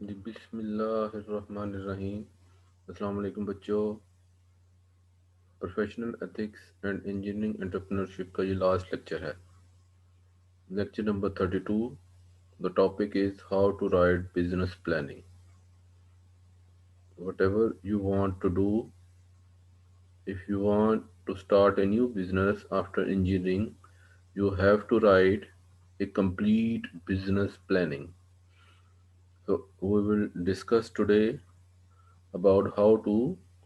जी बिस्मिल्लाहिर्रहमानिर्रहीम। अस्सलाम वालेकुम बच्चों। Professional ethics and engineering entrepreneurship का ये लास्ट लेक्चर है, lecture number 32। The topic is how to write business planning. Whatever you want to do, if you want to start a new business after engineering, you have to write a complete business planning. So we will discuss today about how to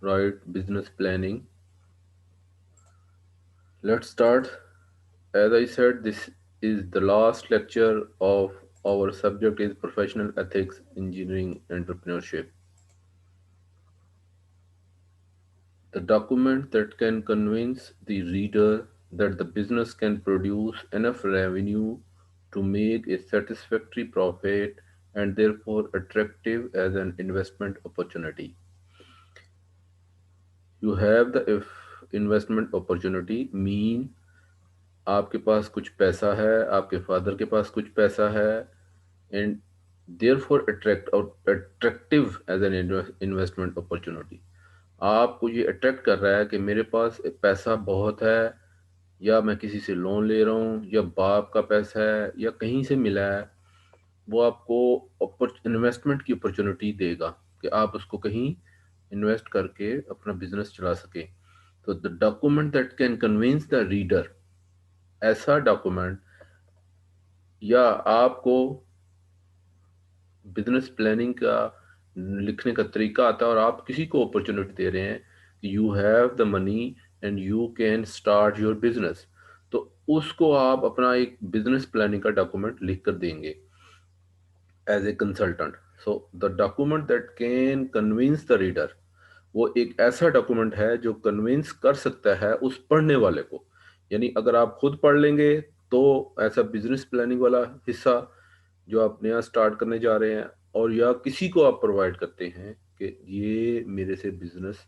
write business planning. Let's start. As I said, this is the last lecture of our subject is professional ethics, engineering, entrepreneurship. The document that can convince the reader that the business can produce enough revenue to make a satisfactory profit and therefore attractive as an investment opportunity. You have the if investment opportunity mean आपके पास कुछ पैसा है, आपके father के पास कुछ पैसा है, and therefore attractive as an investment opportunity. आपको ये अट्रैक्ट कर रहा है कि मेरे पास पैसा बहुत है, या मैं किसी से लोन ले रहा हूँ, या बाप का पैसा है, या कहीं से मिला है। वो आपको इन्वेस्टमेंट की अपॉर्चुनिटी देगा कि आप उसको कहीं इन्वेस्ट करके अपना बिजनेस चला सके। तो the document that can convince the reader, ऐसा डॉक्यूमेंट या आपको बिजनेस प्लानिंग का लिखने का तरीका आता है और आप किसी को अपॉर्चुनिटी दे रहे हैं कि you have the money and you can start your business, तो उसको आप अपना एक बिजनेस प्लानिंग का डॉक्यूमेंट लिख कर देंगे as a consultant. So the document that can convince the reader, वो एक ऐसा डॉक्यूमेंट है जो कन्विंस कर सकता है उस पढ़ने वाले को। यानी अगर आप खुद पढ़ लेंगे तो ऐसा बिजनेस प्लानिंग वाला हिस्सा जो आप नया स्टार्ट करने जा रहे हैं, और या किसी को आप प्रोवाइड करते हैं कि ये मेरे से बिजनेस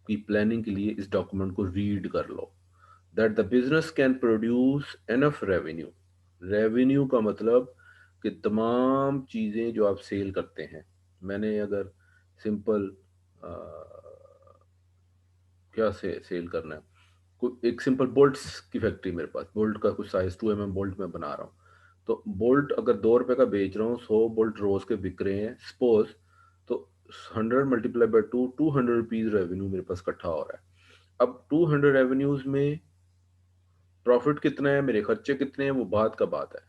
की प्लानिंग के लिए इस डॉक्यूमेंट को रीड कर लो, that the business can produce enough revenue. Revenue का मतलब कि तमाम चीज़ें जो आप सेल करते हैं। मैंने अगर सिंपल क्या से सेल करना है, कोई एक सिंपल बोल्ट्स की फैक्ट्री, मेरे पास बोल्ट का कुछ साइज 2 mm बोल्ट मैं बना रहा हूँ। तो बोल्ट अगर 2 रुपए का बेच रहा हूँ, 100 बोल्ट रोज के बिक रहे हैं सपोज, तो 100 × 2 200 रुपीज रेवेन्यू मेरे पास इकट्ठा हो रहा है। अब 200 रेवेन्यूज में प्रॉफिट कितना है, मेरे खर्चे कितने हैं, वो बात का बात है।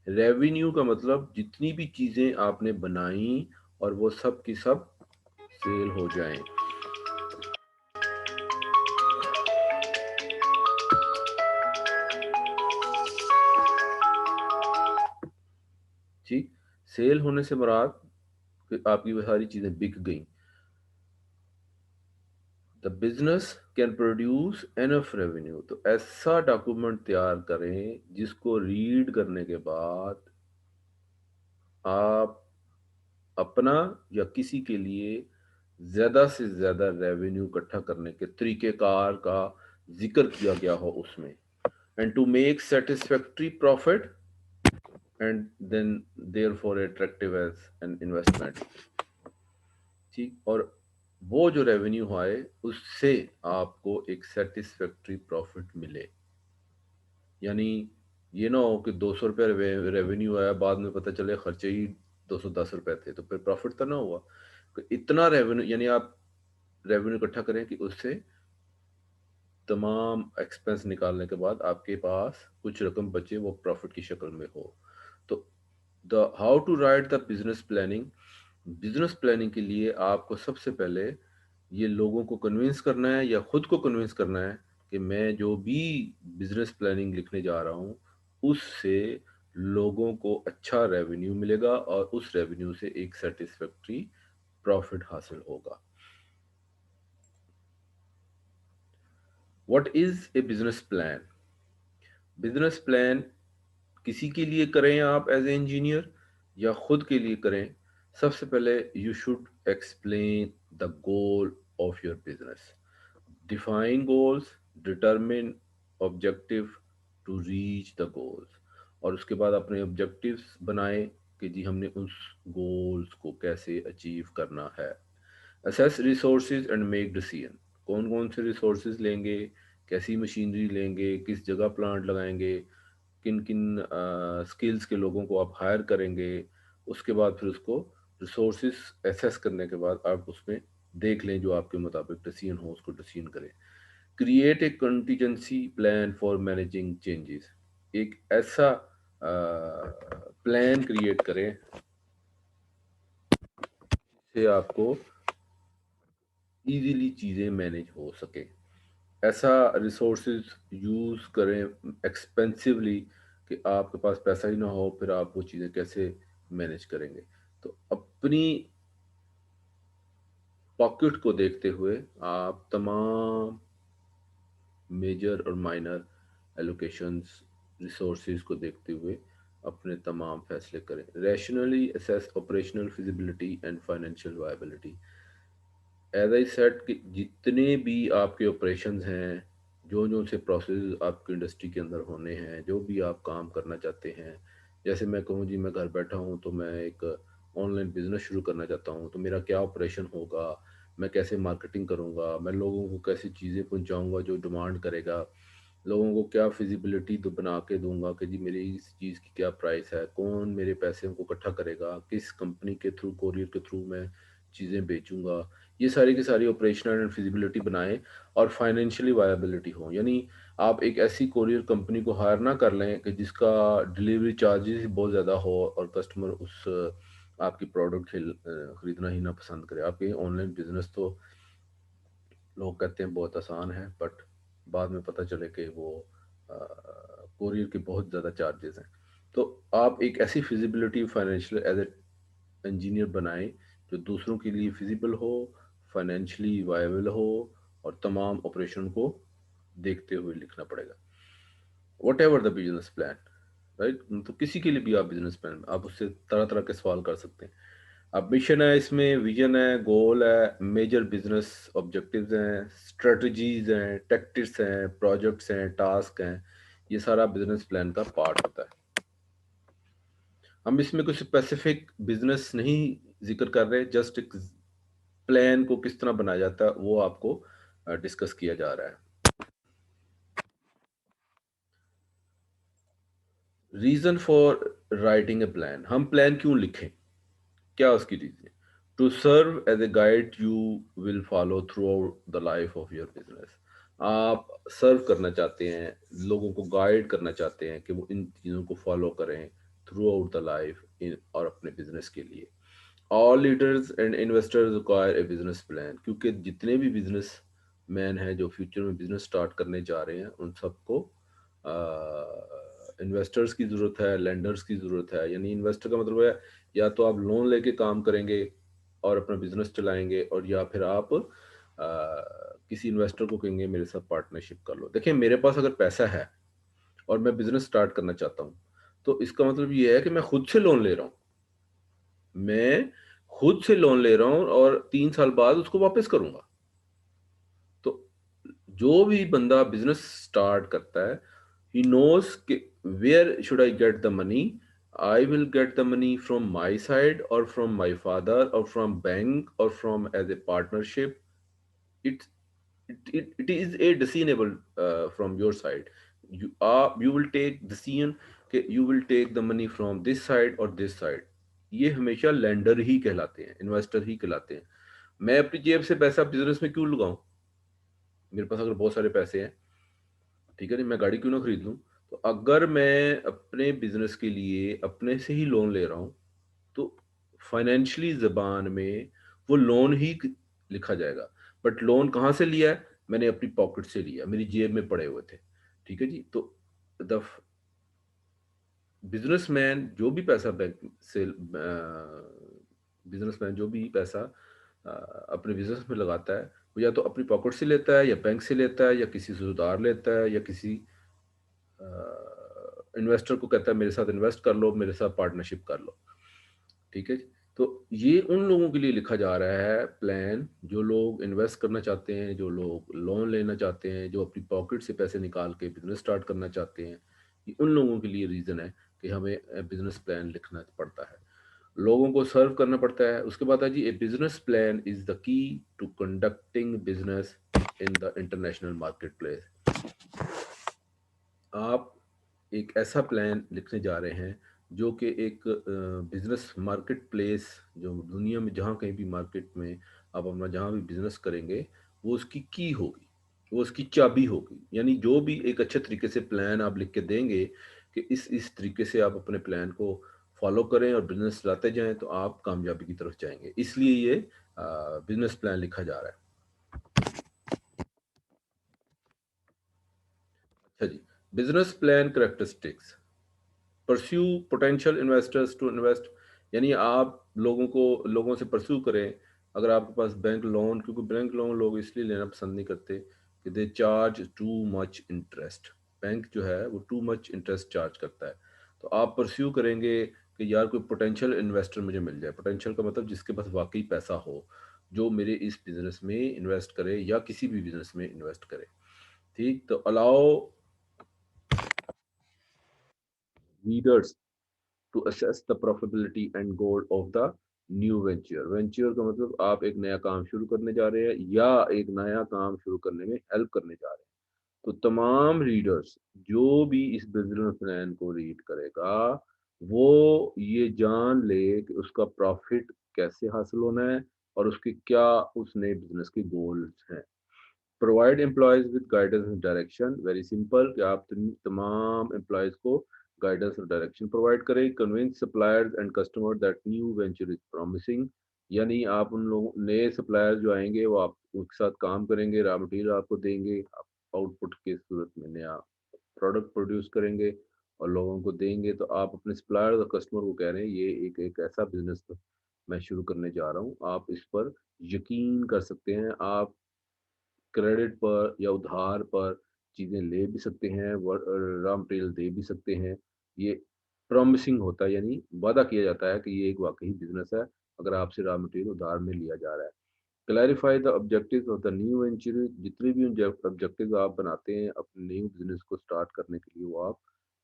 रेवेन्यू का मतलब जितनी भी चीजें आपने बनाई और वो सब की सब सेल हो जाएं। ठीक, सेल होने से मुराद कि आपकी वो सारी चीजें बिक गई। The business can produce enough revenue, तो ऐसा डॉक्यूमेंट तैयार करें जिसको रीड करने के बाद आप अपना या किसी के लिए ज्यादा से ज्यादा रेवेन्यू इकट्ठा करने के तरीकेकार का जिक्र किया गया हो उसमें, and to make satisfactory profit and then there for attractive as an investment. ठीक, और वो जो रेवेन्यू आए उससे आपको एक सेटिस्फैक्ट्री प्रॉफिट मिले। यानी ये ना हो कि 200 रुपये रेवेन्यू आया, बाद में पता चले खर्चे ही 210 रुपये थे, तो फिर प्रॉफिट तो ना हुआ। तो इतना रेवेन्यू, यानी आप रेवेन्यू इकट्ठा करें कि उससे तमाम एक्सपेंस निकालने के बाद आपके पास कुछ रकम बचे, वो प्रॉफिट की शक्ल में हो। तो the how to write the business planning, business planning के लिए आपको सबसे पहले ये लोगों को कन्विंस करना है या खुद को कन्विंस करना है कि मैं जो भी बिजनेस प्लानिंग लिखने जा रहा हूँ उससे लोगों को अच्छा रेवेन्यू मिलेगा और उस रेवेन्यू से एक सेटिस्फैक्ट्री प्रॉफिट हासिल होगा। What is a business plan? Business plan किसी के लिए करें आप एज ए इंजीनियर या खुद के लिए करें, सबसे पहले you should explain the goal of your business. Define goals, determine objective to reach the goals, और उसके बाद अपने ऑब्जेक्टिव्स बनाएं कि जी हमने उस गोल्स को कैसे अचीव करना है। Assess resources and make decision, कौन कौन से रिसोर्सेज लेंगे, कैसी मशीनरी लेंगे, किस जगह प्लांट लगाएंगे, किन किन स्किल्स के लोगों को आप हायर करेंगे। उसके बाद फिर उसको रिसोर्सेज एसेस करने के बाद आप उसमें देख लें जो आपके मुताबिक डिसीजन हो, उसको डिसीजन करें। Create a contingency plan for managing changes, एक ऐसा प्लान क्रिएट करें जिससे आपको इजीली चीज़ें मैनेज हो सके। ऐसा रिसोर्सेज यूज़ करें एक्सपेंसिवली कि आपके पास पैसा ही ना हो, फिर आप वो चीज़ें कैसे मैनेज करेंगे। तो अपनी पॉकेट को देखते हुए आप तमाम मेजर और माइनर एलोकेशंस रिसोर्सेज को देखते हुए अपने तमाम फैसले करें। Rationally assess operational feasibility and financial viability. As I said कि जितने भी आपके ऑपरेशंस हैं, जो जो से प्रोसेस आपकी इंडस्ट्री के अंदर होने हैं, जो भी आप काम करना चाहते हैं, जैसे मैं कहूँ जी मैं घर बैठा हूँ तो मैं एक ऑनलाइन बिजनेस शुरू करना चाहता हूँ, तो मेरा क्या ऑपरेशन होगा, मैं कैसे मार्केटिंग करूँगा, मैं लोगों को कैसी चीज़ें पहुँचाऊँगा जो डिमांड करेगा, लोगों को क्या फिजिबिलिटी तो बना के दूंगा कि जी मेरी इस चीज़ की क्या प्राइस है, कौन मेरे पैसे को इकट्ठा करेगा, किस कंपनी के थ्रू, कोरियर के थ्रू मैं चीज़ें बेचूंगा। ये सारी की सारी ऑपरेशनल एंड फिजिबिलिटी बनाएं और फाइनेंशियली वायबिलिटी हो। यानी आप एक ऐसी कोरियर कंपनी को हायर ना कर लें कि जिसका डिलीवरी चार्जेस बहुत ज़्यादा हो और कस्टमर उस आपकी प्रोडक्ट खरीदना ही ना पसंद करे। आपके ऑनलाइन बिजनेस तो लोग कहते हैं बहुत आसान है, बट बाद में पता चले कि वो कोरियर के बहुत ज़्यादा चार्जेस हैं। तो आप एक ऐसी feasibility financial as a engineer बनाएं जो दूसरों के लिए फिजिबल हो, फाइनेंशियली वायबल हो और तमाम ऑपरेशन को देखते हुए लिखना पड़ेगा। What ever the business plan, right. तो किसी के लिए भी आप बिजनेस प्लान आप उससे तरह तरह के सवाल कर सकते हैं। अब मिशन है, इसमें विजन है, गोल है, मेजर बिजनेस ऑब्जेक्टिव्स हैं, स्ट्रेटजीज हैं, टैक्टिक्स हैं, प्रोजेक्ट्स हैं, टास्क हैं। ये सारा बिजनेस प्लान का पार्ट होता है। हम इसमें कुछ स्पेसिफिक बिजनेस नहीं जिक्र कर रहे, जस्ट एक प्लान को किस तरह बनाया जाता है वो आपको डिस्कस किया जा रहा है। Reason for writing a plan, हम प्लान क्यों लिखें, क्या उसकी reason? To serve as a guide you will follow throughout the life of your business. आप सर्व करना चाहते हैं, लोगों को गाइड करना चाहते हैं कि वो इन चीज़ों को फॉलो करें through out the life in और अपने बिजनेस के लिए। All leaders and investors require a business plan, क्योंकि जितने भी बिजनेस मैन हैं जो फ्यूचर में बिजनेस स्टार्ट करने जा रहे हैं उन सबको इन्वेस्टर्स की ज़रूरत है, लेंडर्स की ज़रूरत है। यानी इन्वेस्टर का मतलब है या तो आप लोन लेके काम करेंगे और अपना बिजनेस चलाएंगे, और या फिर आप किसी इन्वेस्टर को कहेंगे मेरे साथ पार्टनरशिप कर लो। देखिए मेरे पास अगर पैसा है और मैं बिजनेस स्टार्ट करना चाहता हूँ, तो इसका मतलब ये है कि मैं खुद से लोन ले रहा हूँ। मैं खुद से लोन ले रहा हूँ और 3 साल बाद उसको वापस करूंगा। तो जो भी बंदा बिजनेस स्टार्ट करता है, ही नोज कि where should I get the money. I will get the money from my side और फ्रॉम माई फादर और फ्रॉम बैंक और from as a partnership. It it is a decisionable from your side. You will take decision कि you will take the money from this side और this side। ये हमेशा lender ही कहलाते हैं, investor ही कहलाते हैं। मैं अपनी जेब से पैसा बिजनेस में क्यों लगाऊं? मेरे पास अगर बहुत सारे पैसे हैं, ठीक है नहीं, मैं गाड़ी क्यों ना खरीद लूं? तो अगर मैं अपने बिजनेस के लिए अपने से ही लोन ले रहा हूं, तो फाइनेंशियली जबान में वो लोन ही लिखा जाएगा। बट लोन कहाँ से लिया है? मैंने अपनी पॉकेट से लिया, मेरी जेब में पड़े हुए थे। ठीक है जी। तो द बिजनेसमैन जो भी पैसा बैंक से बिजनेसमैन जो भी पैसा अपने बिजनेस में लगाता है, वो या तो अपनी पॉकेट से लेता है या बैंक से लेता है या किसी से उधार लेता है या किसी इन्वेस्टर को कहता है मेरे साथ इन्वेस्ट कर लो, मेरे साथ पार्टनरशिप कर लो। ठीक है जी। तो ये उन लोगों के लिए लिखा जा रहा है प्लान जो लोग इन्वेस्ट करना चाहते हैं, जो लोग लोन लेना चाहते हैं, जो अपनी पॉकेट से पैसे निकाल के बिजनेस स्टार्ट करना चाहते हैं। ये उन लोगों के लिए रीज़न है कि हमें बिजनेस प्लान लिखना पड़ता है। लोगों को सर्व करना पड़ता है। उसके बाद है जी, a business plan is the key to conducting business in the international market place. आप एक ऐसा प्लान लिखने जा रहे हैं जो कि एक बिजनेस मार्केट प्लेस, जो दुनिया में जहाँ कहीं भी मार्केट में आप अपना जहाँ भी बिजनेस करेंगे, वो उसकी की होगी, वो उसकी चाबी होगी। यानी जो भी एक अच्छे तरीके से प्लान आप लिख के देंगे कि इस तरीके से आप अपने प्लान को फॉलो करें और बिजनेस चलाते जाएं, तो आप कामयाबी की तरफ जाएंगे। इसलिए ये बिजनेस प्लान लिखा जा रहा है। अच्छा जी, business plan characteristics. Pursue potential investors to invest, यानी आप लोगों से परस्यू करें। अगर आपके पास बैंक लोन, क्योंकि बैंक लोन लोग इसलिए लेना पसंद नहीं करते कि they charge too much interest. Bank जो है वो टू मच इंटरेस्ट चार्ज करता है। तो आप परस्यू करेंगे कि यार कोई पोटेंशियल इन्वेस्टर मुझे मिल जाए। पोटेंशियल का मतलब जिसके पास वाकई पैसा हो, जो मेरे इस बिजनेस में इन्वेस्ट करे या किसी भी बिजनेस में इन्वेस्ट करे। ठीक, तो allow readers to assess the profitability and goal of the new venture. Venture का मतलब आप एक नया काम शुरू करने जा रहे हैं या एक नया काम शुरू करने में हेल्प करने जा रहे हैं। तो तमाम रीडर्स जो भी इस बिजनेस प्लान को रीड करेगा, वो ये जान ले कि उसका प्रॉफिट कैसे हासिल होना है और उसके क्या उस नए बिजनेस के गोल्स हैं। Provide employees with guidance and direction, very simple कि आप तमाम एम्प्लॉयज को गाइडेंस और डायरेक्शन प्रोवाइड करें। Convince suppliers and customer that new venture is promising, यानी आप उन लोगों नए सप्लायर जो आएंगे वो आप उनके साथ काम करेंगे, रॉ मटेरियल आपको देंगे, आप आउटपुट की सूरत में नया प्रोडक्ट प्रोड्यूस करेंगे और लोगों को देंगे। तो आप अपने सप्लायर और कस्टमर को कह रहे हैं ये एक ऐसा बिजनेस मैं शुरू करने जा रहा हूँ, आप इस पर यकीन कर सकते हैं। आप क्रेडिट पर या उधार पर चीज़ें ले भी सकते हैं, रॉ मटेरियल दे भी सकते हैं। ये प्रॉमिसिंग होता है, यानी वादा किया जाता है कि ये एक वाकई बिजनेस है अगर आपसे रॉ मटेरियल उधार में लिया जा रहा है। Clarify the objectives of the new venture, जितने भी ऑब्जेक्टिव्स आप बनाते हैं अपने न्यू बिजनेस को स्टार्ट करने के लिए, वो आप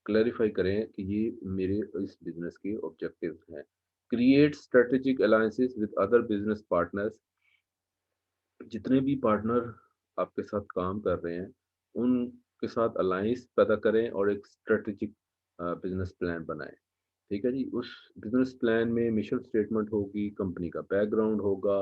क्लैरिफाई करें कि ये मेरे इस बिजनेस के ऑब्जेक्टिव्स हैं। Create strategic alliances with other business partners, जितने भी पार्टनर आपके साथ काम कर रहे हैं उनके साथ अलायंस पैदा करें और एक स्ट्रेटेजिक बिजनेस प्लान बनाएं। ठीक है जी, उस बिजनेस प्लान में मिशन स्टेटमेंट होगी, कंपनी का बैकग्राउंड होगा,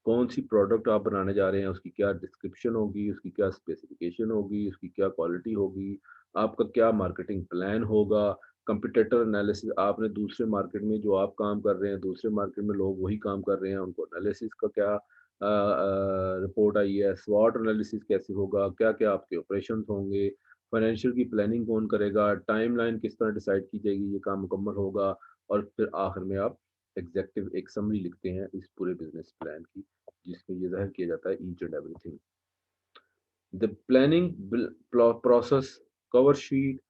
कौन सी प्रोडक्ट आप बनाने जा रहे हैं उसकी क्या डिस्क्रिप्शन होगी, उसकी क्या स्पेसिफिकेशन होगी, उसकी क्या क्वालिटी होगी, आपका क्या मार्केटिंग प्लान होगा। कंपिटेटर एनालिसिस, आपने दूसरे मार्केट में जो आप काम कर रहे हैं, दूसरे मार्केट में लोग वही काम कर रहे हैं, उनको एनालिसिस का क्या रिपोर्ट आई है, स्वॉट एनालिसिस कैसे होगा, क्या क्या आपके ऑपरेशंस होंगे, फाइनेंशियल की प्लानिंग कौन करेगा, टाइमलाइन किस तरह डिसाइड की जाएगी, ये काम मुकम्मल होगा। और फिर आखिर में आप एग्जेक्टिव एक समरी लिखते हैं इस पूरे बिजनेस प्लान की, जिसमें ये ज़ाहिर किया जाता है each and everything. The planning process, cover sheet,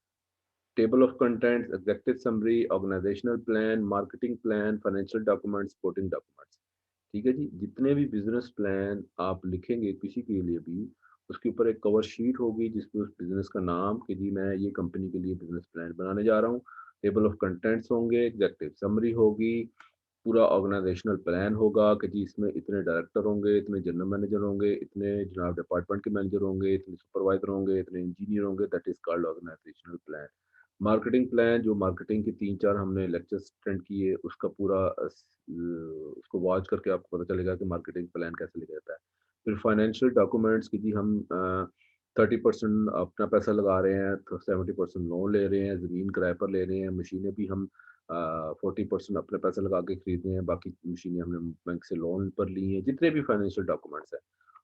table of contents, executive summary, organizational plan, marketing plan, financial documents, supporting documents. ठीक है जी, जितने भी बिजनेस प्लान आप लिखेंगे किसी के लिए भी, उसके ऊपर एक कवर शीट होगी जिसमें उस बिजनेस का नाम कि जी मैं ये कंपनी के लिए बिजनेस प्लान बनाने जा रहा हूँ, टेबल ऑफ कंटेंट्स होंगे, एग्जेक्टिव समरी होगी, पूरा ऑर्गेनाइजेशनल प्लान होगा कि जी इसमें इतने डायरेक्टर होंगे, इतने जनरल मैनेजर होंगे, इतने जनाब डिपार्टमेंट के मैनेजर होंगे, इतने सुपरवाइजर होंगे, इतने इंजीनियर होंगे, that is called organizational plan. Marketing plan, जो मार्केटिंग के 3-4 हमने लेक्चर्स अटेंड किए, उसका पूरा उसको वॉच करके आपको पता चलेगा कि मार्केटिंग प्लान कैसे लिखा जाता है। फिर फाइनेंशियल डॉक्यूमेंट्स कि जी हम 30% अपना पैसा लगा रहे हैं, तो 70% लोन ले रहे हैं, ज़मीन किराए पर ले रहे हैं, मशीनें भी हम 40% अपने पैसे लगा के खरीद रहे हैं, बाकी मशीनें हमने बैंक से लोन पर ली हैं, जितने भी फाइनेंशियल डॉक्यूमेंट्स हैं।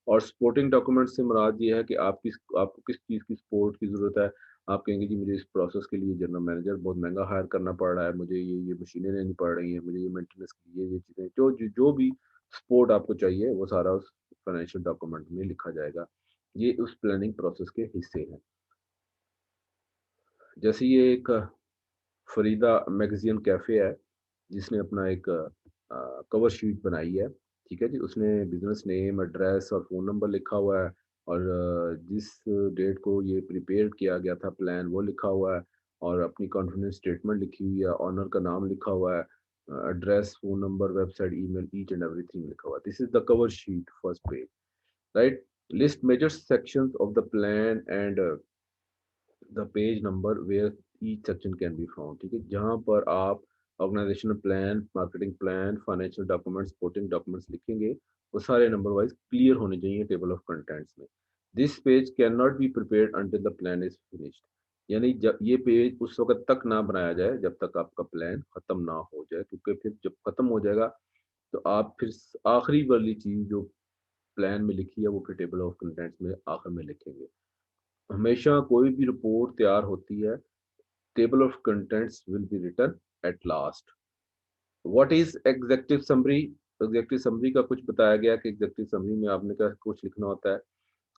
और सपोर्टिंग डॉक्यूमेंट्स से मुराद ये है कि आपको किस चीज़ की सपोर्ट की ज़रूरत है। आप कहेंगे जी मुझे इस प्रोसेस के लिए जनरल मैनेजर बहुत महंगा हायर करना पड़ रहा है, मुझे ये मशीनें लेनी पड़ रही हैं, मुझे ये मेंटेनेंस के लिए ये चीज़ें, जो भी सपोर्ट आपको चाहिए वो सारा उस फाइनेंशियल डॉक्यूमेंट में लिखा जाएगा। ये उस प्लानिंग प्रोसेस के हिस्से हैं। जैसे ये एक फरीदा मैगज़ीन कैफ़े है, जिसने अपना एक कवर शीट बनाई है, ठीक है जी? उसने बिज़नेस नेम, एड्रेस और फ़ोन नंबर लिखा हुआ है और जिस डेट को ये प्रिपेयर किया गया था प्लान वो लिखा हुआ है और अपनी कॉन्फिडेंस स्टेटमेंट लिखी हुई है, ओनर का नाम लिखा हुआ है। Address, phone number, website, email, each and everything लिखा हुआ। This is the cover sheet, first page, right. List major sections of the plan and the page number where each section can be found, ठीक है। जहाँ पर आप organizational plan, marketing plan, financial documents, supporting documents लिखेंगे, वो सारे number wise clear होने चाहिए टेबल ऑफ कंटेंट्स में। This page can not be prepared until the plan is finished, यानी जब ये पेज उस वक्त तक ना बनाया जाए जब तक आपका प्लान खत्म ना हो जाए, क्योंकि फिर जब खत्म हो जाएगा तो आप फिर आखिरी वाली चीज जो प्लान में लिखी है वो फिर टेबल ऑफ कंटेंट्स में आखिर में लिखेंगे। हमेशा कोई भी रिपोर्ट तैयार होती है, table of contents will be written at last. What is executive summary? Executive summary का कुछ बताया गया कि एग्जेक्टिव समरी में आपने क्या कुछ लिखना होता है।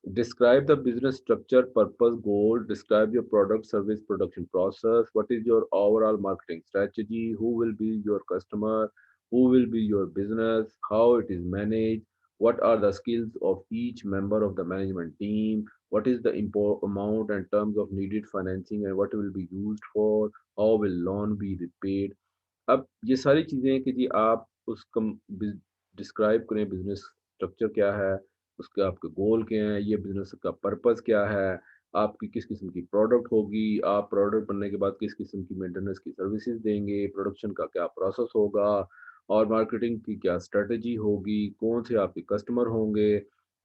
Describe the business structure, purpose, goal. Describe your product, service, production process. What is your overall marketing strategy? Who will be your customer? Who will be your business? How it is managed? What are the skills of each member of the management team? What is the amount and terms of needed financing and what will be used for? How will loan be repaid? अब ये सारी चीज़ें हैं कि जी आप उसको describe करें, business structure क्या है, उसके आपके गोल क्या हैं, ये बिजनेस का पर्पस क्या है, आपकी किस किस्म की प्रोडक्ट होगी, आप प्रोडक्ट बनने के बाद किस किस्म की मेंटेनेंस की सर्विसेज देंगे, प्रोडक्शन का क्या प्रोसेस होगा, और मार्केटिंग की क्या स्ट्रेटजी होगी, कौन से आपके कस्टमर होंगे,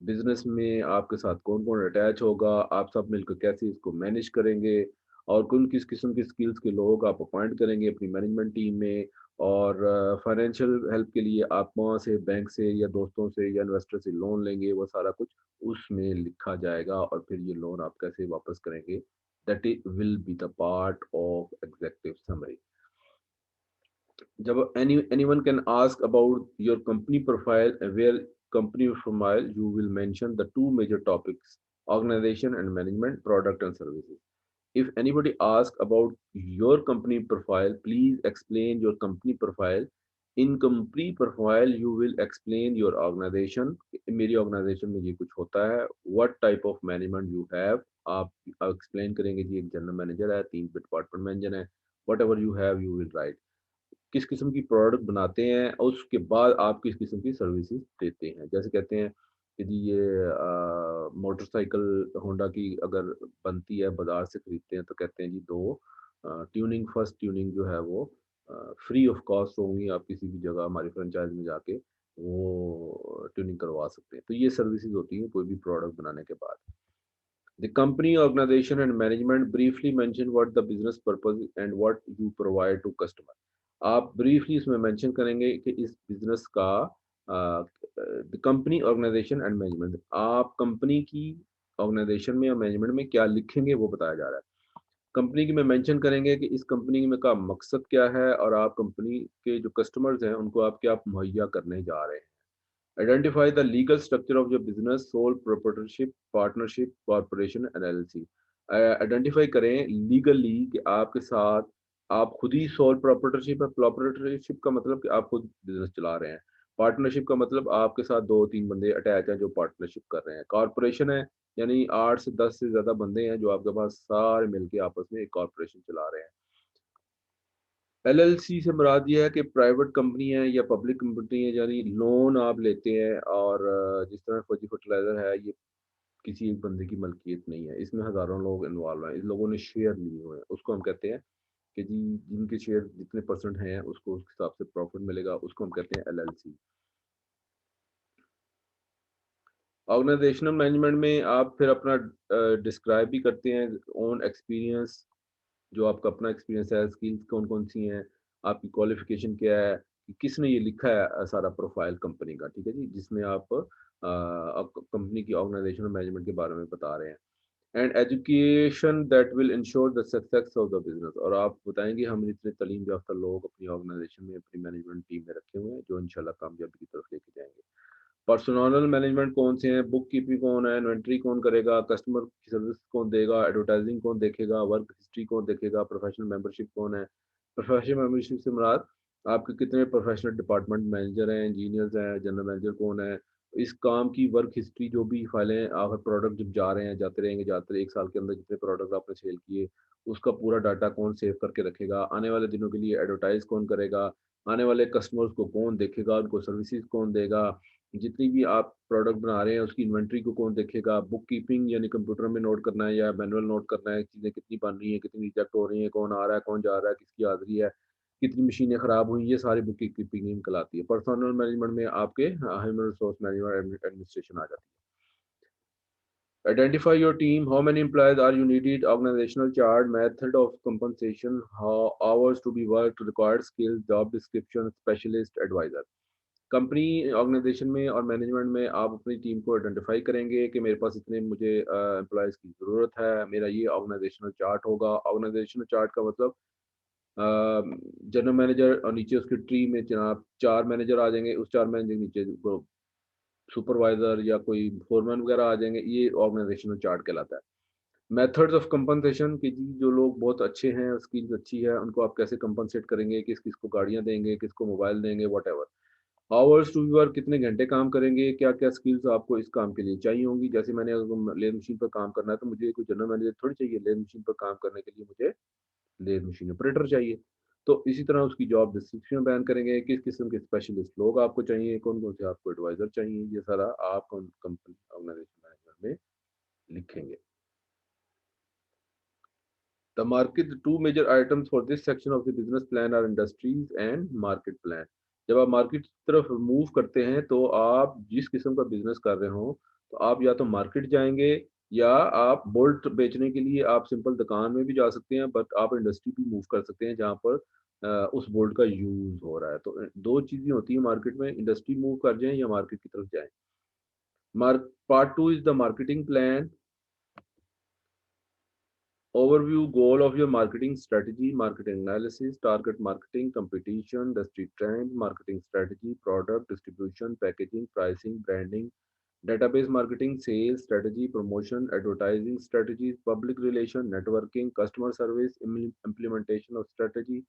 बिजनेस में आपके साथ कौन कौन अटैच होगा, आप सब मिलकर कैसे इसको मैनेज करेंगे, और कौन किस किस्म के स्किल्स के लोग आप अपॉइंट करेंगे अपनी मैनेजमेंट टीम में, और फाइनेंशियल हेल्प के लिए आप वहाँ से बैंक से या दोस्तों से या इन्वेस्टर से लोन लेंगे, वो सारा कुछ उसमें लिखा जाएगा, और फिर ये लोन आप कैसे वापस करेंगे, that it will be the part of executive summary. जब anyone can ask about your company profile, where company profile you will mention the two major topics: organization and management, product and services. If anybody asks about your company profile, please explain your company profile. In company profile, you will explain your organization. मेरी organization में ये कुछ होता है. What type of management you have? आप explain करेंगे जी एक general manager है, 3 department manager है. Whatever you have, you will write. किस किस्म की प्रोडक्ट बनाते हैं और उसके बाद आप किस किस्म की सर्विसेज देते हैं। जैसे कहते हैं कि जी ये मोटरसाइकिल होंडा की अगर बनती है, बाजार से खरीदते हैं, तो कहते हैं जी दो ट्यूनिंग, फर्स्ट ट्यूनिंग जो है वो फ्री ऑफ कॉस्ट होंगी, आप किसी भी जगह हमारी फ्रेंचाइज में जाके वो ट्यूनिंग करवा सकते हैं। तो ये सर्विसेज होती हैं कोई भी प्रोडक्ट बनाने के बाद। The company, organization, and management briefly mention what the business purpose and what you provide to customer. आप briefly इसमें mention करेंगे कि इस business का the company, organization and management, आप company की organization में या management में क्या लिखेंगे वो बताया जा रहा है। कंपनी की में मेंशन करेंगे कि इस कंपनी में का मकसद क्या है, और आप कंपनी के जो कस्टमर्स हैं उनको आप क्या मुहैया करने जा रहे हैं। Identify the legal structure of your business: sole proprietorship, partnership, corporation and LLC. Identify करें लीगली कि आपके साथ आप खुद ही सोल प्रोप्राइटरशिप है। प्रोप्राइटरशिप का मतलब कि आप खुद बिजनेस चला रहे हैं। पार्टनरशिप का मतलब आपके साथ 2-3 बंदे अटैच हैं जो पार्टनरशिप कर रहे हैं। कॉर्पोरेशन है यानी 8 से 10 से ज्यादा बंदे हैं जो आपके पास सारे मिलके आपस में एक कॉर्पोरेशन चला रहे हैं। एलएलसी से मुराद ये है कि प्राइवेट कंपनी है या पब्लिक कंपनी है, यानी लोन आप लेते हैं, और जिस तरह फौजी फर्टिलाइजर है, ये किसी एक बंदे की मलकियत नहीं है, इसमें हजारों लोग इन्वॉल्व हैं, इन लोगों ने शेयर लिए हुए हैं, उसको हम कहते हैं कि जी जिनके शेयर जितने परसेंट हैं उसको उस हिसाब से प्रॉफिट मिलेगा, उसको हम कहते हैं एलएलसी। ऑर्गेनाइजेशनल मैनेजमेंट में आप फिर अपना डिस्क्राइब भी करते हैं ओन एक्सपीरियंस, जो आपका अपना एक्सपीरियंस है, स्किल्स कौन-कौन सी हैं, आपकी क्वालिफ़िकेशन क्या है, कि किसने ये लिखा है सारा प्रोफ़ाइल कंपनी का, ठीक है जी? जिसमें आप कंपनी की ऑर्गेनाइज़ेशनल मैनेजमेंट के बारे में बता रहे हैं। And education that will ensure the success of the business, और आप बताएँगे हम इतने तालीम याफ़्ता लोग अपनी ऑर्गेनाइज़ेशन में, अपनी मैनेजमेंट टीम में रखे हुए हैं, जो इंशाल्लाह कामयाबी की तरफ लेके जाएँगे। पर्सनल मैनेजमेंट कौन से हैं, बुक कीपिंग कौन है, इन्वेंटरी कौन करेगा, कस्टमर की सर्विस कौन देगा, एडवर्टाइजिंग कौन देखेगा, वर्क हिस्ट्री कौन देखेगा, प्रोफेशनल मेंबरशिप कौन है। प्रोफेशनल मेंबरशिप से मुराद आपके कितने प्रोफेशनल डिपार्टमेंट मैनेजर हैं, इंजीनियर्स हैं, जनरल मैनेजर कौन है, इस काम की वर्क हिस्ट्री जो भी फाइलें, आखिर प्रोडक्ट जब जा रहे हैं, जाते रहेंगे, जाते रहे, 1 साल के अंदर जितने प्रोडक्ट आपने सेल किए, उसका पूरा डाटा कौन सेव करके रखेगा, आने वाले दिनों के लिए एडवर्टाइज़ कौन करेगा, आने वाले कस्टमर्स को कौन देखेगा, उनको सर्विसेज कौन देगा, जितनी भी आप प्रोडक्ट बना रहे हैं उसकी इन्वेंट्री को कौन देखेगा, बुक कीपिंग यानी कंप्यूटर में नोट करना है या मैनुअल नोट करना है, चीज़ें कितनी बन रही हैं, कितनी रिजेक्ट हो रही हैं, कौन आ रहा है, कौन जा रहा है, किसकी हाज़िरी है, कितनी मशीनें ख़राब हुई, ये सारी बुक कीपिंग ही कहलाती है। पर्सनल मैनेजमेंट में आपके ह्यूमन रिसोर्स मैनेजमेंट एडमिनिस्ट्रेशन आ जाती है। Identify your team. How many employees are you needed? Organizational chart, method of compensation, how hours to be worked, required skills, job description, specialist, advisor. Company organization में और management में आप अपनी team को identify करेंगे कि मेरे पास इतने मुझे एम्प्लॉयज़ की ज़रूरत है, मेरा ये ऑर्गेनाइजेशनल चार्ट होगा। ऑर्गेनाइजेशनल चार्ट का मतलब जनरल मैनेजर और नीचे उसकी ट्री में जनाब 4 मैनेजर आ जाएँगे, उस 4 मैनेजर के नीचे सुपरवाइज़र या कोई फोरमैन वगैरह आ जाएँगे, ये ऑर्गेनाइजेशनल चार्ट कहलाता है। मेथड्स ऑफ कंपनसेशन कि जी जो लोग बहुत अच्छे हैं, स्किल्स अच्छी है, उनको आप कैसे कंपनसेट करेंगे, किस-किस को गाड़ियाँ देंगे, किसको मोबाइल देंगे, व्हाटएवर। आवर्स टू वर्क कितने घंटे काम करेंगे, क्या-क्या स्किल्स आपको इस काम के लिए चाहिए होंगी। जैसे मैंने अगर लेथ मशीन पर काम करना है, तो मुझे कोई जनरल मैनेजर थोड़ी चाहिए, लेथ मशीन पर काम करने के लिए मुझे लेथ मशीन ऑपरेटर चाहिए। तो इसी तरह उसकी जॉब डिस्क्रिप्शन बयान करेंगे, किस किस्म के स्पेशलिस्ट लोग आपको चाहिए, कौन-कौन से आपको एडवाइज़र चाहिए, ये सारा आप कंपनी ऑर्गेनाइजेशन मैनेजमेंट में लिखेंगे। The market, the two major items for this section of the business plan are industries and market plan. जब आप मार्केट की तरफ मूव करते हैं तो आप जिस किस्म का बिजनेस कर रहे हो तो आप या तो मार्केट जाएंगे या आप बोल्ट बेचने के लिए आप सिंपल दुकान में भी जा सकते हैं, बट आप इंडस्ट्री भी मूव कर सकते हैं जहाँ पर उस बोल्ट का यूज हो रहा है। तो दो चीजें होती है मार्केट में, इंडस्ट्री मूव कर जाएं या मार्केट की तरफ जाएं। Mark part two is the marketing plan. Overview goal of your marketing strategy, marketing analysis, target marketing, competition, industry trend, marketing strategy, product distribution, packaging, pricing, branding, database marketing, sales strategy, promotion, advertising strategies, public relation, networking, customer service, implementation of strategy,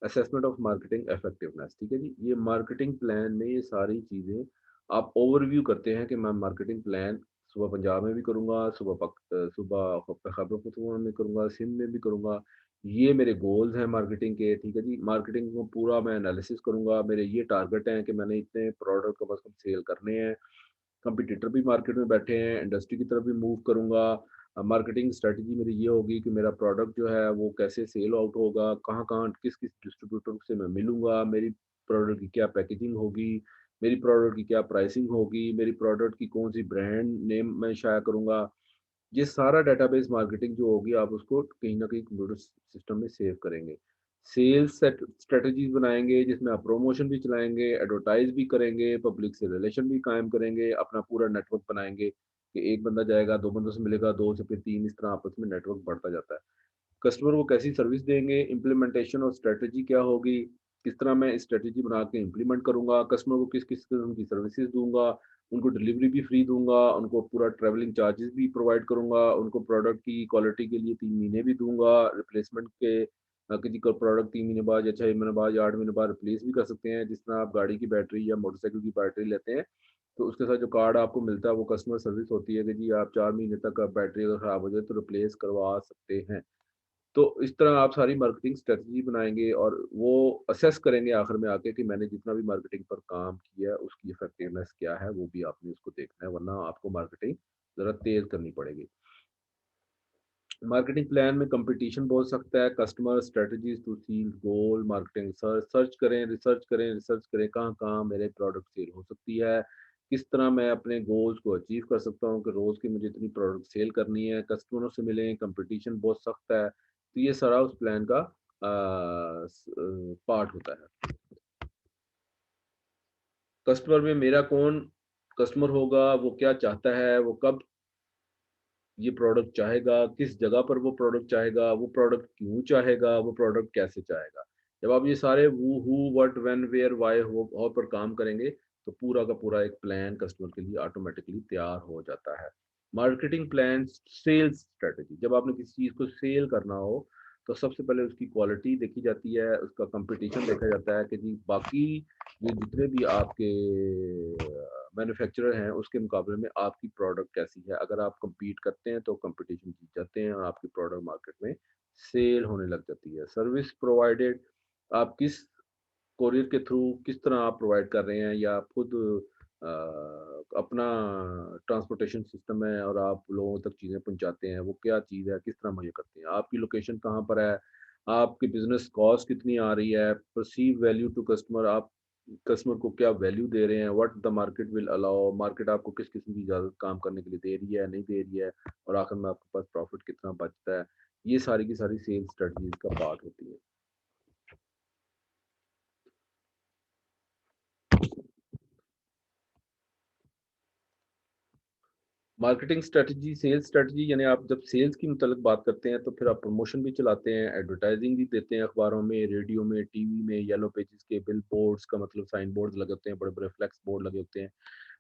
assessment of marketing effectiveness. ठीक है जी, ये marketing plan में ये सारी चीज़ें आप overview करते हैं कि मैं मार्केटिंग प्लान सुबह पंजाब में भी करूँगा, सुबह खैबर पख्तूनख्वा में करूँगा, सिंध में भी करूँगा। ये मेरे गोल्स हैं मार्केटिंग के। ठीक है जी, मार्केटिंग को पूरा मैं एनालिसिस करूँगा, मेरे ये टारगेट हैं कि मैंने इतने प्रोडक्ट कम से कम सेल करने हैं। कंपटीटर भी मार्केट में बैठे हैं, इंडस्ट्री की तरफ भी मूव करूँगा। मार्केटिंग स्ट्रैटेजी मेरी ये होगी कि मेरा प्रोडक्ट जो है वो कैसे सेल आउट होगा, कहाँ-कहाँ, किस-किस डिस्ट्रीब्यूटर से मैं मिलूँगा, मेरी प्रोडक्ट की क्या पैकेजिंग होगी, मेरी प्रोडक्ट की क्या प्राइसिंग होगी, मेरी प्रोडक्ट की कौन-सी ब्रांड नेम मैं शाया करूँगा। ये सारा डेटाबेस मार्केटिंग जो होगी आप उसको कहीं न कहीं कंप्यूटर सिस्टम में सेव करेंगे। सेल्स सेट स्ट्रैटेजीज़ बनाएँगे जिसमें आप प्रमोशन भी चलाएँगे, एडवर्टाइज़ भी करेंगे, पब्लिक से रिलेशन भी कायम करेंगे, अपना पूरा नेटवर्क बनाएँगे कि एक बंदा जाएगा, 2 बंदों से मिलेगा, 2 से फिर 3, इस तरह आपस में नेटवर्क बढ़ता जाता है। कस्टमर को कैसी सर्विस देंगे, इम्प्लीमेंटेशन और स्ट्रैटेजी क्या होगी, किस तरह मैं स्ट्रैटेजी बना के इम्प्लीमेंट करूँगा, कस्टमर को किस-किस किस्म की सर्विसेज़ दूँगा, उनको डिलीवरी भी फ्री दूँगा, उनको पूरा ट्रैवलिंग चार्जेज़ भी प्रोवाइड करूँगा, उनको प्रोडक्ट की क्वालिटी के लिए 3 महीने भी दूँगा, रिप्लेसमेंट के किसी का प्रोडक्ट 3 महीने बाद या 6 महीने बाद या 8 महीने बाद रिप्लेस भी कर सकते हैं। जिस तरह आप गाड़ी की बैटरी या मोटरसाइकिल की बैटरी लेते हैं, तो उसके साथ जो कार्ड आपको मिलता है वो कस्टमर सर्विस होती है कि जी आप 4 महीने तक आप बैटरी अगर खराब हो जाए तो रिप्लेस करवा सकते हैं। तो इस तरह आप सारी मार्केटिंग स्ट्रेटजी बनाएँगे और वो असेस करेंगे आखिर में आके कि मैंने जितना भी मार्केटिंग पर काम किया है, उसकी इफेक्टिवनेस क्या है, वो भी आपने उसको देखना है, वरना आपको मार्केटिंग ज़रा तेज़ करनी पड़ेगी। मार्केटिंग प्लान में कंपटीशन बहुत सख्त है, customer strategies to seal goal, marketing research करें, कहाँ-कहाँ मेरे प्रोडक्ट सेल हो सकती है, किस तरह मैं अपने गोल्स को अचीव कर सकता हूँ कि रोज़ की मुझे इतनी प्रोडक्ट सेल करनी है, कस्टमरों से मिलें, कंपटीशन बहुत सख्त है। तो ये सारा उस प्लान का पार्ट होता है। कस्टमर में मेरा कौन कस्टमर होगा, वो क्या चाहता है, वो कब ये प्रोडक्ट चाहेगा, किस जगह पर वो प्रोडक्ट चाहेगा, वो प्रोडक्ट क्यों चाहेगा, वो प्रोडक्ट कैसे चाहेगा। जब आप ये सारे who, what, when, where, why, how पर काम करेंगे, तो पूरा का पूरा एक प्लान कस्टमर के लिए ऑटोमैटिकली तैयार हो जाता है। मार्केटिंग प्लान, सेल्स स्ट्रैटेजी, जब आपने किसी चीज़ को सेल करना हो, तो सबसे पहले उसकी क्वालिटी देखी जाती है, उसका कॉम्पिटिशन देखा जाता है कि जी बाकी ये जितने भी आपके मैन्युफैक्चरर हैं उसके मुकाबले में आपकी प्रोडक्ट कैसी है। अगर आप कम्पीट करते हैं तो कॉम्पिटिशन जीत जाते हैं और आपकी प्रोडक्ट मार्केट में सेल होने लग जाती है। सर्विस प्रोवाइडेड, आप किस कोरियर के थ्रू किस तरह आप प्रोवाइड कर रहे हैं या आप खुद अपना ट्रांसपोर्टेशन सिस्टम है और आप लोगों तक चीज़ें पहुँचाते हैं, वो क्या चीज़ है, किस तरह मुहैया करते हैं? आपकी लोकेशन कहाँ पर है? आपकी बिज़नेस कॉस्ट कितनी आ रही है? परसीव वैल्यू टू कस्टमर, आप कस्टमर को क्या वैल्यू दे रहे हैं? What the market will allow, market आपको किस किस्म की इजाज़त काम करने के लिए दे रही है, नहीं दे रही है और आखिर में आपके पास प्रॉफ़िट कितना बचता है? ये सारी की सारी सेल्स स्ट्रेटजीज़ का पार्ट होती है। मार्केटिंग स्ट्रेटजी, सेल्स स्ट्रेटजी यानी आप जब सेल्स की मुतल्लिक़ बात करते हैं, तो फिर आप प्रमोशन भी चलाते हैं, एडवर्टाइज़िंग भी देते हैं अखबारों में, रेडियो में, टीवी में, येलो पेजेस के बिल बोर्ड्स का मतलब साइन बोर्ड्स लगे होते हैं, बड़े-बड़े फ्लेक्स बोर्ड लगे होते हैं।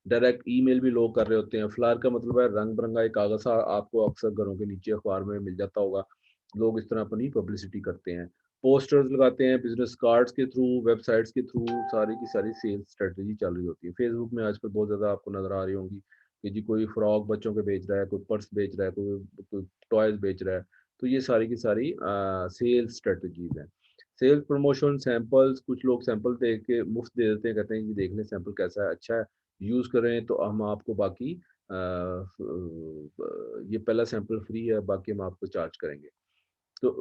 डायरेक्ट ईमेल भी लोग कर रहे होते हैं। फ्लायर का मतलब है रंग-बिरंगा एक कागज़ आपको अक्सर घरों के नीचे अखबार में मिल जाता होगा। लोग इस तरह अपनी पब्लिसिटी करते हैं। पोस्टर्स लगाते हैं, बिज़नेस कार्ड्स के थ्रू, वेबसाइट्स के थ्रू, सारी की सारी सेल्स स्ट्रेटजी चल रही होती है। फेसबुक में आजकल बहुत ज़्यादा आपको नज़र आ रही होंगी कि जी कोई फ्रॉक बच्चों के बेच रहा है, कोई पर्स बेच रहा है, कोई टॉयज़ बेच रहा है। तो ये सारी की सारी सेल्स स्ट्रेटजीज़ हैं। सेल्स प्रमोशन सैंपल्स, कुछ लोग सैंपल दे के मुफ़्त दे देते हैं, कहते हैं, "जी देख लें सैंपल कैसा है, अच्छा है, यूज़ करें तो हम आपको बाकी ये पहला सैंपल फ्री है, बाकी हम आपको चार्ज करेंगे।" तो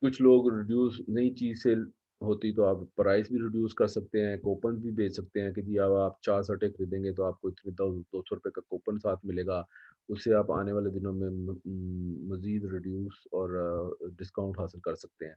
कुछ लोग रिड्यूस नई चीज़ सेल होती तो आप प्राइस भी रिड्यूस कर सकते हैं, कूपन भी बेच सकते हैं कि जी अब आप 4 शर्टें खरीदेंगे तो आपको इतने ₹200 का कूपन साथ मिलेगा। उससे आप आने वाले दिनों में मज़ीद रिड्यूस और डिस्काउंट हासिल कर सकते हैं।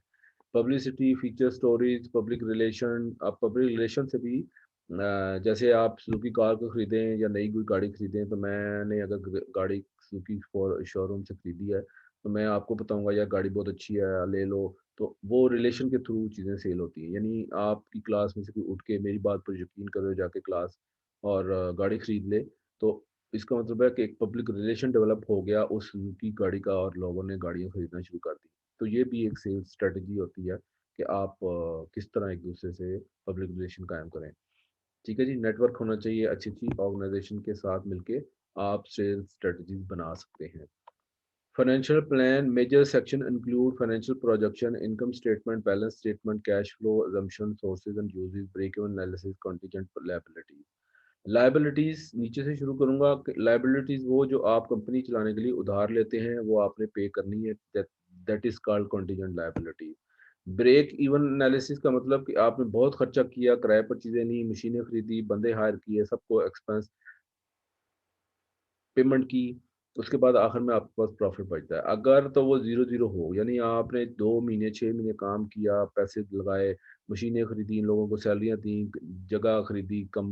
Publicity, feature stories, public relation, आप पब्लिक रिलेशन से भी जैसे आप सुज़ुकी कार को खरीदें या नई कोई गाड़ी खरीदें, तो मैंने अगर गाड़ी सुज़ुकी शोरूम से खरीदी है, तो मैं आपको बताऊँगा यार गाड़ी बहुत अच्छी है, ले लो। तो वो रिलेशन के थ्रू चीज़ें सेल होती हैं। यानी आपकी क्लास में से कोई उठ के मेरी बात पर यकीन करे जाके क्लास और गाड़ी खरीद ले, तो इसका मतलब है कि एक पब्लिक रिलेशन डेवलप हो गया उस सुज़ुकी गाड़ी का और लोगों ने गाड़ियाँ खरीदना शुरू कर दी। तो ये भी एक सेल्स स्ट्रैटेजी होती है कि आप किस तरह एक-दूसरे से पब्लिक रिलेशन कायम करें। ठीक है जी, नेटवर्क होना चाहिए, अच्छी-अच्छी ऑर्गनाइज़ेशन के साथ मिलके आप सेल्स स्ट्रैटेजीज़ बना सकते हैं। Financial plan major section include financial projection, income statement, balance statement, cash flow, assumption, sources and uses, break even analysis, contingent liabilities. Liabilities नीचे से शुरू करूंगा। लायबिलिटीज वो जो आप कंपनी चलाने के लिए उधार लेते हैं, वो आपने पे करनी है, that is called contingent liabilities. Break even analysis का मतलब कि आपने बहुत खर्चा किया, किराए पर चीजें ली, मशीनें खरीदी, बंदे हायर किए, सबको एक्सपेंस पेमेंट की, उसके बाद आखिर में आपके पास प्रॉफ़िट बचता है। अगर तो वो 0-0 हो, यानी आपने 2 महीने, 6 महीने काम किया, पैसे लगाए, मशीनें खरीदी, इन लोगों को सैलरियाँ दी, जगह खरीदी, कम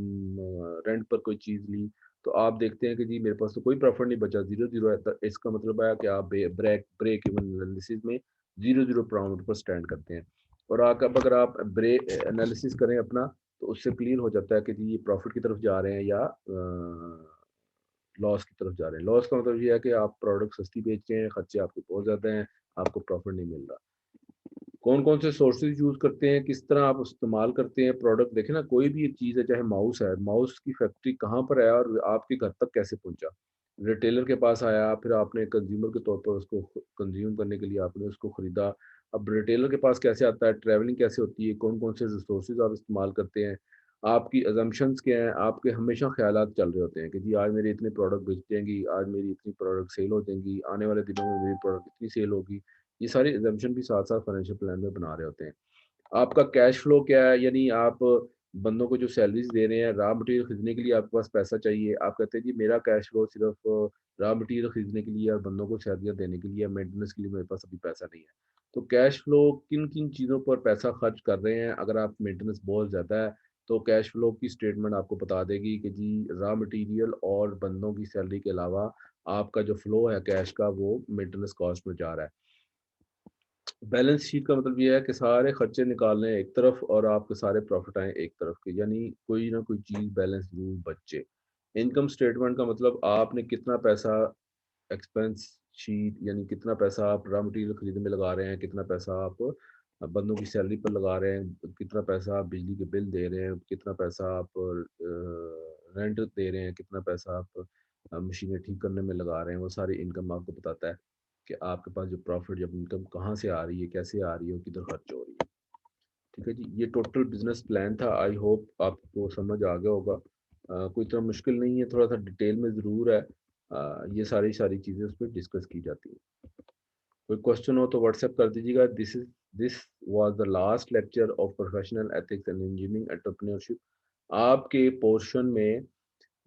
रेंट पर कोई चीज़ ली, तो आप देखते हैं कि जी मेरे पास तो कोई प्रॉफ़िट नहीं बचा, 0-0 है। तो इसका मतलब है कि आप ब्रेक इवन एनालिसिस में 0-0 पॉइंट पर स्टैंड करते हैं। और अगर आप ब्रेक एनालिसिस करें अपना, तो उससे क्लियर हो जाता है कि जी ये प्रॉफ़िट की तरफ जा रहे हैं या लॉस की तरफ जा रहे हैं। लॉस का मतलब ये है कि आप प्रोडक्ट सस्ती बेच रहे हैं, खर्चे आपके बहुत ज़्यादा हैं, आपको प्रॉफ़िट नहीं मिल रहा। कौन-कौन से सोर्सेज़ यूज़ करते हैं, किस तरह आप इस्तेमाल करते हैं प्रोडक्ट, देखें ना कोई भी एक चीज़ है, चाहे माउस है, माउस की फैक्ट्री कहाँ पर है और आपके घर तक कैसे पहुँचा? रिटेलर के पास आया, फिर आपने कंज़्यूमर के तौर पर उसको कंज़्यूम करने के लिए आपने उसको खरीदा। अब रिटेलर के पास कैसे आता है, ट्रैवलिंग कैसे होती है, कौन-कौन से रिसोर्सेज़ आप इस्तेमाल करते हैं, आपकी असम्पशन्स क्या हैं, आपके हमेशा ख़्यालात चल रहे होते हैं कि जी आज मेरे इतने प्रोडक्ट बिक जाएँगी, आज मेरी इतनी प्रोडक्ट सेल हो जाएँगी, आने वाले दिनों में मेरी प्रोडक्ट इतनी सेल होगी। ये सारे असम्पशन भी साथ-साथ फाइनेंशियल प्लान में बना रहे होते हैं। आपका कैश फ्लो क्या है? यानी आप बंदों को जो सैलरीज़ दे रहे हैं, रॉ मटेरियल खरीदने के लिए आपके पास पैसा चाहिए। आप कहते हैं जी मेरा कैश फ्लो सिर्फ़ रॉ मटेरियल खरीदने के लिए और बंदों को सैलरियाँ देने के लिए, मेंटेनेंस के लिए मेरे पास अभी पैसा नहीं है। तो कैश फ्लो किन-किन चीज़ों पर पैसा खर्च कर रहे हैं? अगर आप मेंटेनेंस बहुत ज़्यादा है, तो कैश फ्लो की स्टेटमेंट आपको बता देगी कि जी रॉ मटेरियल और बंदों की सैलरी के अलावा आपका जो फ्लो है कैश का, वो मेंटेनेंस कॉस्ट में जा रहा है। बैलेंस शीट का मतलब ये है कि सारे खर्चे निकालने हैं एक तरफ और आपके सारे प्रॉफिट आए एक तरफ के, यानी कोई ना कोई चीज़ बैलेंस ज़रूर बचे। इनकम स्टेटमेंट का मतलब आपने कितना पैसा एक्सपेंस शीट, यानी कितना पैसा आप रॉ मटेरियल खरीदने में लगा रहे हैं, कितना पैसा आप बंदों की सैलरी पर लगा रहे हैं, कितना पैसा आप बिजली के बिल दे रहे हैं, कितना पैसा आप रेंट दे रहे हैं, कितना पैसा आप मशीनें ठीक करने में लगा रहे हैं, वो सारी इनकम आपको बताता है कि आपके पास जो प्रॉफिट जब इनकम कहाँ से आ रही है, कैसे आ रही है और किधर खर्च हो रही है। ठीक है जी, ये टोटल बिजनेस प्लान था। आई होप आपको समझ आ गया होगा। कोई इतना मुश्किल नहीं है, थोड़ा सा डिटेल में ज़रूर है। ये सारी सारी चीज़ें उस पर डिस्कस की जाती हैं। कोई क्वेश्चन हो तो व्हाट्सएप कर दीजिएगा। This was the last lecture of professional ethics and engineering entrepreneurship. आपके पोर्शन में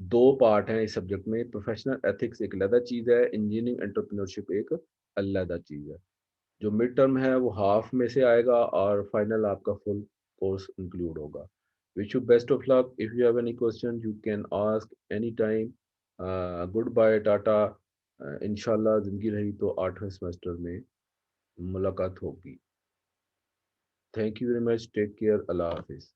दो पार्ट हैं इस सब्जेक्ट में। प्रोफेशनल एथिक्स एक अलग चीज़ है, इंजीनियरिंग एंटरप्रेन्योरशिप एक अलग चीज़ है। जो मिड टर्म है वो हाफ में से आएगा और फाइनल आपका फुल कोर्स इंक्लूड होगा। Wish you best of luck. If you have any question you can ask any time. Good bye, टाटा। इंशाल्लाह ज़िंदगी रही तो 8वें सेमेस्टर में मुलाकात होगी। Thank you very much, take care, अल्लाह हाफिज़।